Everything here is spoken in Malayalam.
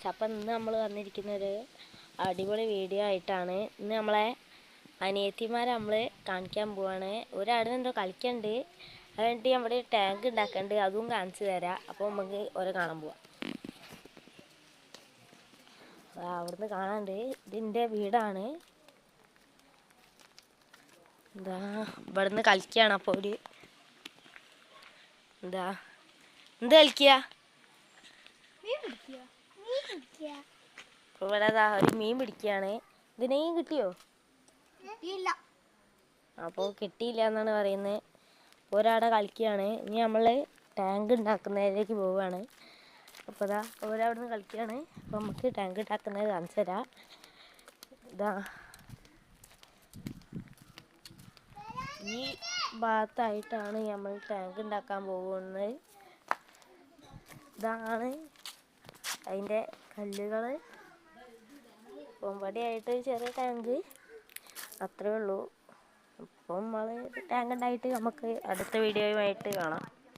അപ്പം ഇന്ന് നമ്മൾ വന്നിരിക്കുന്നൊരു അടിപൊളി വീഡിയോ ആയിട്ടാണ്. ഇന്ന് നമ്മളെ അനിയത്തിമാരെ നമ്മൾ കാണിക്കാൻ പോവാണ്. ഒരാടെ എന്തോ കളിക്കണ്ട്. അത് കഴിഞ്ഞിട്ട് നമ്മുടെ ടാങ്ക് ഉണ്ടാക്കണ്ട്, അതും കാണിച്ചു തരാം. അപ്പോൾ നമുക്ക് ഓരോ കാണാൻ പോവാം. അവിടുന്ന് കാണാണ്ട് ഇതിൻ്റെ വീടാണ്. എന്താ ഇവിടുന്ന് കളിക്കുകയാണ്. അപ്പോൾ ഒരു എന്താ എന്ത് കളിക്കുക? അപ്പോൾ ഇവിടെ ഒരു മീൻ പിടിക്കുകയാണ്. ഇതിനെയും കിട്ടിയോ? അപ്പോൾ കിട്ടിയില്ല എന്നാണ് പറയുന്നത്. ഒരാടെ കളിക്കുകയാണ്. ഇനി നമ്മൾ ടാങ്ക് ഉണ്ടാക്കുന്നതിലേക്ക് പോവുകയാണ്. അപ്പോൾ ഇതാ ഒരവിടുന്ന് കളിക്കുകയാണ്. അപ്പോൾ നമുക്ക് ടാങ്ക് ഉണ്ടാക്കുന്നത് കാണിച്ചു തരാം. ഇതാ ഈ ഭാഗത്തായിട്ടാണ് നമ്മൾ ടാങ്ക് ഉണ്ടാക്കാൻ പോകുന്നത്. ഇതാണ് അതിൻ്റെ കല്ലുകൾ. പൊമ്പടിയായിട്ട് ചെറിയ ടാങ്ക് അത്രേ ഉള്ളൂ. അപ്പം നമ്മൾ ടാങ്ക് ഉണ്ടായിട്ട് നമുക്ക് അടുത്ത വീഡിയോയുമായിട്ട് കാണാം.